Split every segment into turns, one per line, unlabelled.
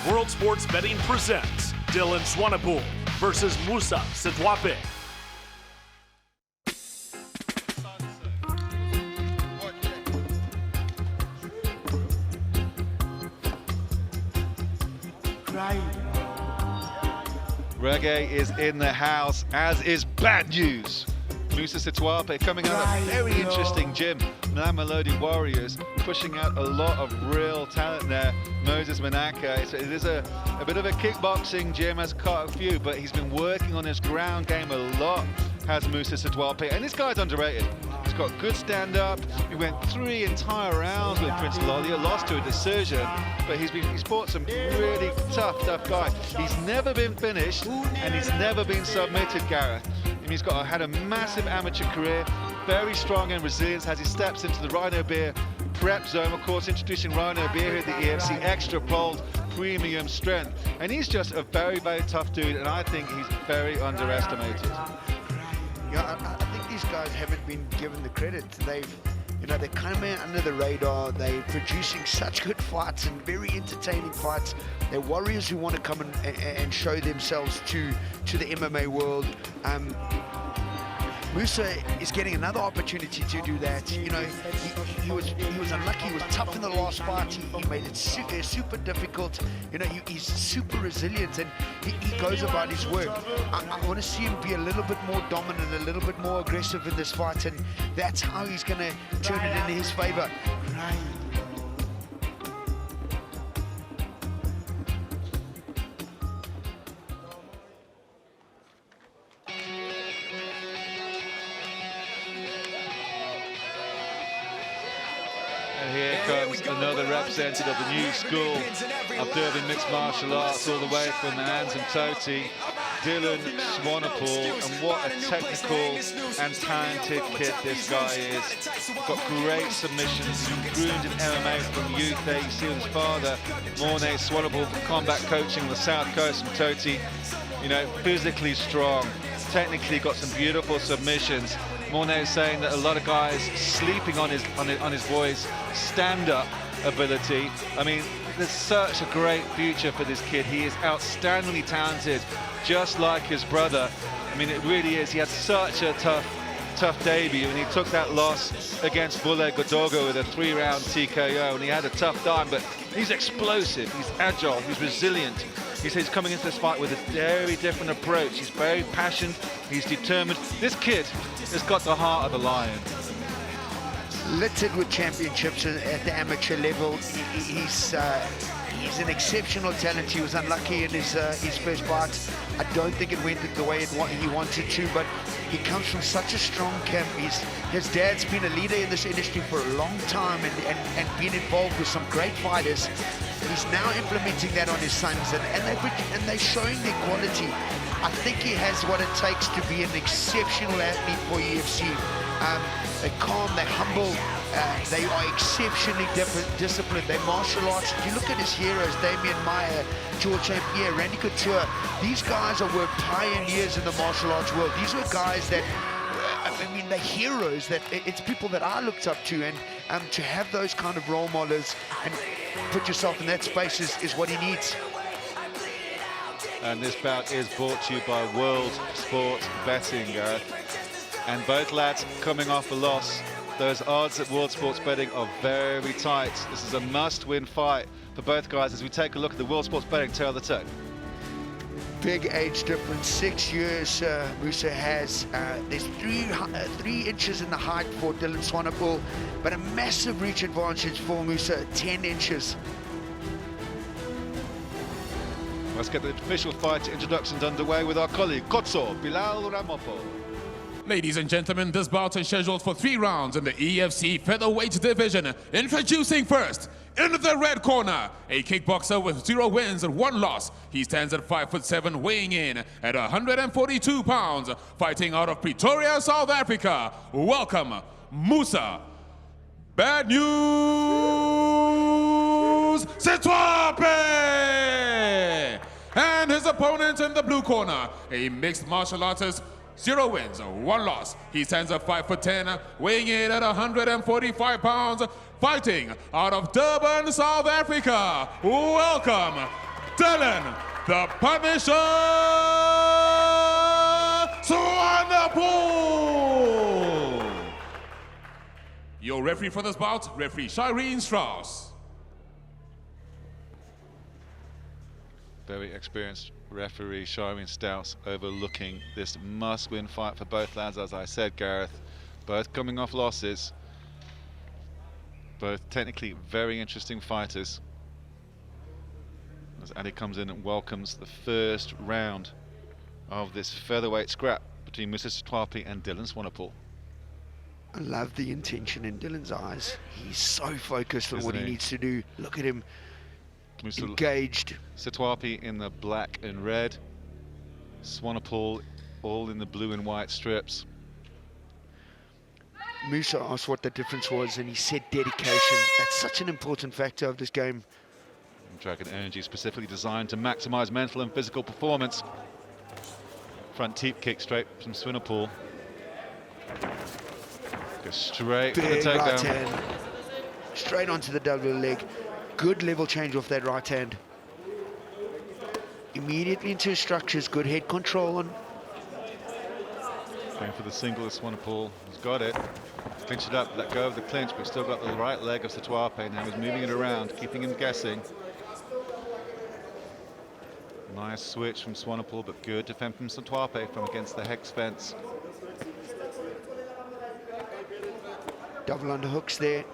World Sports Betting presents Dylan Swanepoel versus Musa Setwape.
Reggae is in the house, as is bad news. Musa Setwape coming out of a very interesting gym. Now Melody Warriors pushing out a lot of real talent there. Moses Manaka, it is a bit of a kickboxing gym, has caught a few, but he's been working on his ground game a lot, has Musa Setwape, and this guy's underrated. He's got good stand-up. He went 3 entire rounds with Prince Lolia, lost to a decision, but he's fought some really tough guys. He's never been finished, and he's never been submitted, Gareth. And he's had a massive amateur career, very strong and resilient as he steps into the Rhino Beer prep zone. Of course, introducing Rhino Beer here at the EFC, extra bold, premium strength. And he's just a very, very tough dude, and I think he's very underestimated.
Yeah, I think these guys haven't been given the credit. They're kind of under the radar. They're producing such good fights and very entertaining fights. They're warriors who want to come and show themselves to the MMA world. Musa is getting another opportunity to do that. You know, he was unlucky. He was tough in the last fight. He made it super difficult. You know, he's super resilient, and he goes about his work. I want to see him be a little bit more dominant, a little bit more aggressive in this fight, and that's how he's going to turn it into his favor.
And here comes another representative of the new school of Durban mixed martial arts, all the way from Toti, Dylan Swanepoel. And what a technical and talented kid this guy is. Got great submissions, groomed in MMA from youth there. You see his father, Morne Swanepoel, from combat coaching on the south coast from Toti. You know, physically strong, technically got some beautiful submissions. Morne is saying that a lot of guys sleeping on his boy's stand-up ability. I mean, there's such a great future for this kid. He is outstandingly talented, just like his brother. I mean, it really is. He had such a tough debut, and he took that loss against Bule Godogo with a 3-round TKO, and he had a tough time, but he's explosive, he's agile, he's resilient. He says he's coming into this fight with a very different approach. He's very passionate, he's determined. This kid has got the heart of a lion.
Littered with championships at the amateur level. He's an exceptional talent. He was unlucky in his first fight. I don't think it went the way he wanted to, but he comes from such a strong camp. His dad's been a leader in this industry for a long time and been involved with some great fighters. He's now implementing that on his sons, and they're showing their quality. I think he has what it takes to be an exceptional athlete for UFC. They're calm, they're humble, they are exceptionally disciplined. They're martial arts. If you look at his heroes, Damian Maia, George St. Pierre, Randy Couture, these guys were pioneers in the martial arts world. These were guys that, I mean, they're heroes. That it's people that I looked up to, and to have those kind of role models and put yourself in that space is what he needs.
And this bout is brought to you by World Sports Betting, and both lads coming off a loss. Those odds at World Sports Betting are very tight. This is a must-win fight for both guys as we take a look at the World Sports Betting tail of the tape.
Big age difference, 6 years Musa has. There's 3 inches in the height for Dylan Swanepoel, but a massive reach advantage for Musa, 10 inches.
Let's get the official fight introductions underway with our colleague, Kotso Bilal Ramopo.
Ladies and gentlemen, this bout is scheduled for 3 rounds in the EFC featherweight division. Introducing first, in the red corner, a kickboxer with 0 wins and 1 loss. He stands at 5'7", weighing in at 142 pounds, fighting out of Pretoria, South Africa. Welcome, Musa. Bad news, Setwape! And his opponent in the blue corner, a mixed martial artist, 0 wins, 1 loss. He stands at 5'10", weighing in at 145 pounds, fighting out of Durban, South Africa. Welcome, Dylan, the Punisher Swanepoel. Your referee for this bout, referee Shireen Strauss.
Very experienced referee Shireen Strauss overlooking this must-win fight for both lads, as I said, Gareth. Both coming off losses. Both technically very interesting fighters. As Adi comes in and welcomes the first round of this featherweight scrap between Musa Setwape and Dylan Swanepoel.
I love the intention in Dylan's eyes. He's so focused on what he needs to do. Look at him,
Musa
engaged.
Setwape in the black and red. Swanepoel all in the blue and white strips.
Musa asked what the difference was, and he said dedication. That's such an important factor of this game.
Dragon Energy specifically designed to maximize mental and physical performance. Front teep kick straight from Swanepoel. Go straight for the
Big right
takedown.
hand. Straight onto the double leg. Good level change off that right hand. Immediately into his structures. Good head control on.
Going for the single of Swanepoel. He's got it. Clinch it up, let go of the clinch, but he's still got the right leg of Setwape. Now he's moving it around, keeping him guessing. Nice switch from Swanepoel, but good defense from Setwape from against the hex fence.
Double underhooks there.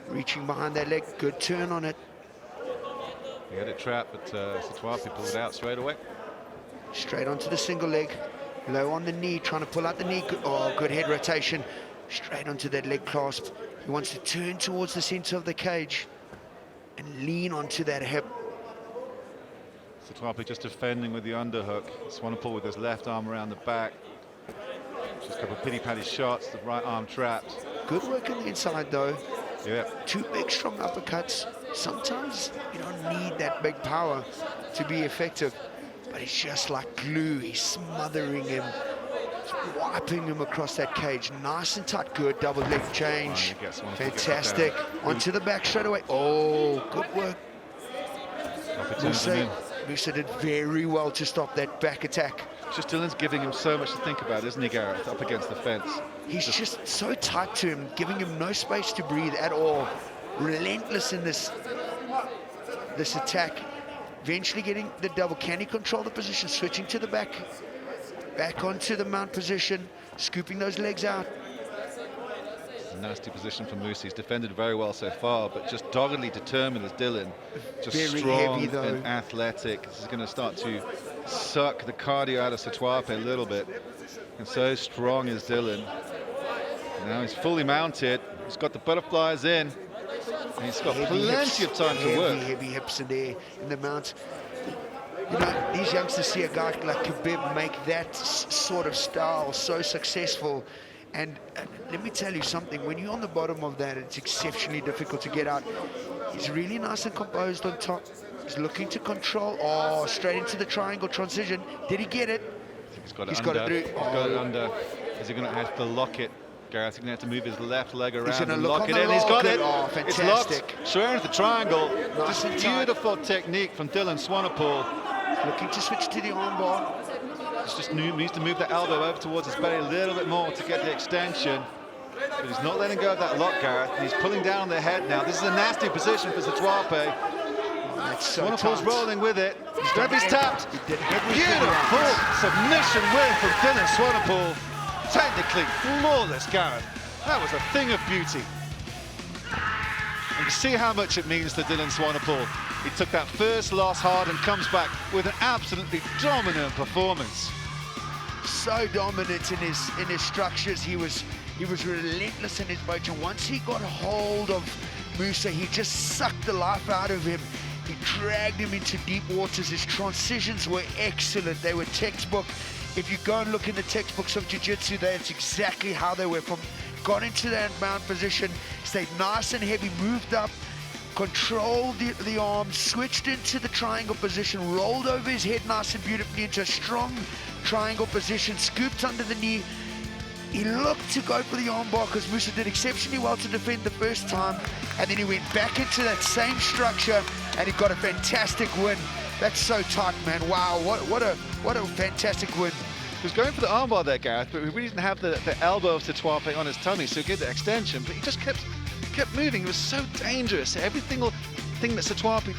Reaching behind that leg. Good turn on it.
He had it trapped, but Setwape pulled it out straight away.
Straight onto the single leg. Low on the knee, trying to pull out the knee. Oh, good head rotation. Straight onto that leg clasp. He wants to turn towards the center of the cage and lean onto that hip.
Setwape just defending with the underhook. Swanepoel with his left arm around the back. Just a couple of pity-patty shots, the right arm trapped.
Good work on the inside though.
Yeah.
Two big strong uppercuts. Sometimes you don't need that big power to be effective, but it's just like glue. He's smothering him, wiping him across that cage. Nice and tight. Good double leg change. Fantastic. Onto the back straight away. Oh, good work. Musa did very well to stop that back attack.
Just Dylan's giving him so much to think about, isn't he, Gareth, up against the fence?
He's just so tight to him, giving him no space to breathe at all. Relentless in this attack. Eventually getting the double. Can he control the position? Switching to the back. Back onto the mount position. Scooping those legs out.
Nasty position for Musa. He's defended very well so far, but just doggedly determined as Dylan. Just
very
strong
heavy, though.
and athletic. This is going to start to suck the cardio out of Setwape a little bit. And so strong is Dylan. Now he's fully mounted. He's got the butterflies in. And he's got plenty of time to work.
Heavy hips in there in the mount. You know, these youngsters see a guy like Khabib make that sort of style so successful. And let me tell you something, when you're on the bottom of that, it's exceptionally difficult to get out. He's really nice and composed on top. He's looking to control. Oh, straight into the triangle transition. Did he get it?
I think he's got it
He's
under.
got it through.
He's got it under. Is he going to have to lock it? Gareth, he's going to have to move his left leg around and lock it in. He's got it.
Oh,
it's
fantastic.
locked. Straight into the triangle.
Nice
Just beautiful technique from Dylan Swanepoel.
Looking to switch to the armbar.
Just needs to move the elbow over towards his belly a little bit more to get the extension. But he's not letting go of that lock, Gareth. And he's pulling down on the head now. This is a nasty position for Setwape. Swanepoel's rolling with it. He's tapped. Beautiful submission win from Dylan Swanepoel. Technically flawless, Gareth. That was a thing of beauty. And you see how much it means to Dylan Swanepoel. He took that first loss hard and comes back with an absolutely dominant performance.
So dominant in his structures. He was relentless in his approach, and once he got hold of Musa, he just sucked the life out of him. He dragged him into deep waters. His transitions were excellent. They were textbook. If you go and look in the textbooks of jiu-jitsu, that's exactly how they were. Got into that mount position, stayed nice and heavy, moved up, controlled the arm, switched into the triangle position, rolled over his head nice and beautifully into a strong triangle position, scooped under the knee. He looked to go for the armbar because Musa did exceptionally well to defend the first time, and then he went back into that same structure, and he got a fantastic win. That's so tight, man. Wow, what a fantastic win.
He was going for the armbar there, Gareth, but we really didn't have the elbow of Setwape on his tummy, so he gave the extension, but he just kept moving. It was so dangerous. Every single thing that Setwape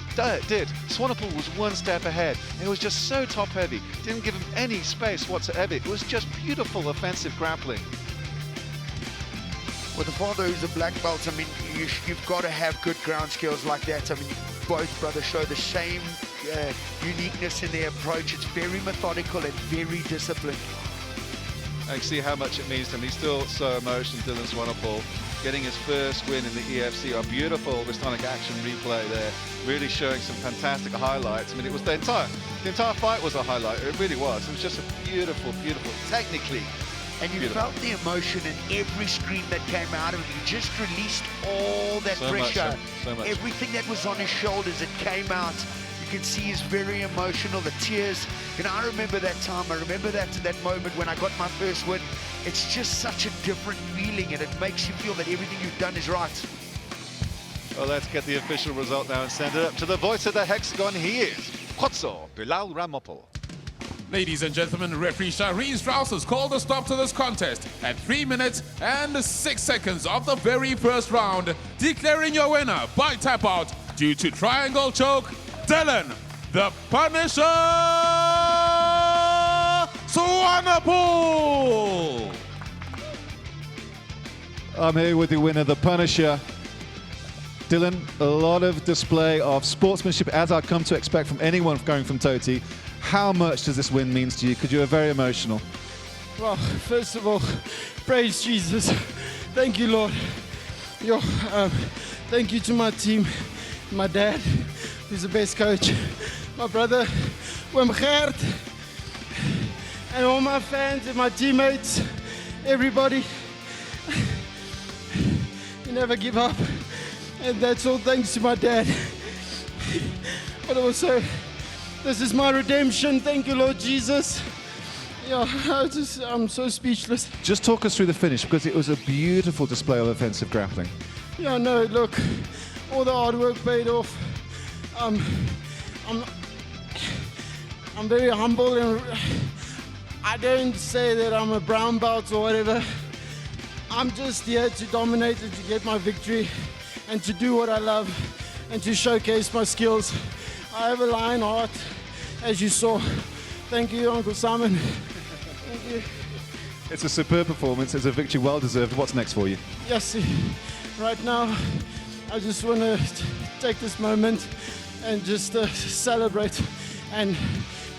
did, Swanepoel was one step ahead. It was just so top-heavy. Didn't give him any space whatsoever. It was just beautiful offensive grappling.
With the father who's a black belt, I mean, you've got to have good ground skills like that. I mean, both brothers show the same uniqueness in their approach. It's very methodical and very disciplined.
I can see how much it means to him. He's still so emotional, Dylan Swanepoel, getting his first win in the EFC. A beautiful Restonic action replay there, really showing some fantastic highlights. I mean, it was the entire fight was a highlight. It really was. It was just a beautiful, technically.
And you felt the emotion in every scream that came out of him. He just released all that pressure.
So much.
Everything that was on his shoulders, it came out. You can see he's very emotional, the tears. You know, I remember that time. I remember that moment when I got my first win. It's just such a different feeling, and it makes you feel that everything you've done is right.
Well, let's get the official result now and send it up to the voice of the hexagon. He is Khotso Bilal Ramopol.
Ladies and gentlemen, referee Shireen Strauss has called a stop to this contest at 3 minutes and 6 seconds of the very first round, declaring your winner by tap out due to triangle choke, Dylan the Punisher Swanepoel.
I'm here with the winner, the Punisher. Dylan, a lot of display of sportsmanship, as I've come to expect from anyone going from Toti. How much does this win mean to you? Because you were very emotional.
Well, first of all, praise Jesus. Thank you, Lord. Thank you to my team, my dad, who's the best coach, my brother, Wim Gert, and all my fans and my teammates, everybody. You never give up. And that's all thanks to my dad. But also, this is my redemption. Thank you, Lord Jesus. Yeah, I'm so speechless.
Just talk us through the finish, because it was a beautiful display of offensive grappling.
Yeah, no, look, all the hard work paid off. I'm very humble, and I don't say that I'm a brown belt or whatever. I'm just here to dominate and to get my victory and to do what I love and to showcase my skills. I have a lion heart, as you saw. Thank you, Uncle Simon. Thank you.
It's a superb performance. It's a victory well deserved. What's next for you?
Yes, right now, I just want to take this moment and just celebrate and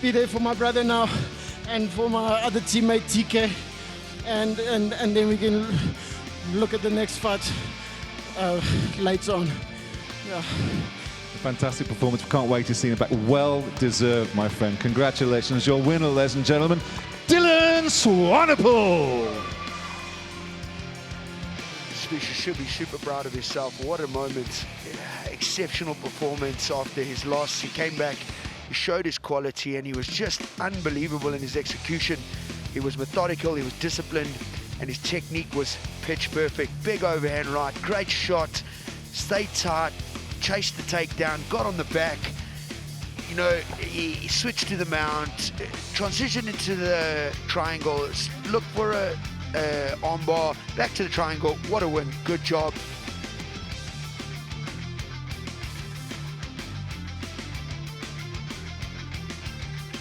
be there for my brother now and for my other teammate, TK. And then we can look at the next fight later on. Yeah.
Fantastic performance. We can't wait to see him back. Well deserved, my friend. Congratulations. Your winner, ladies and gentlemen, Dylan Swanepoel.
He should be super proud of himself. What a moment. Exceptional performance after his loss. He came back, he showed his quality, and he was just unbelievable in his execution. He was methodical, he was disciplined, and his technique was pitch perfect. Big overhand right, great shot, stayed tight, chased the takedown, got on the back. You know, he switched to the mount, transitioned into the triangle, looked for a armbar, back to the triangle. What a win, good job.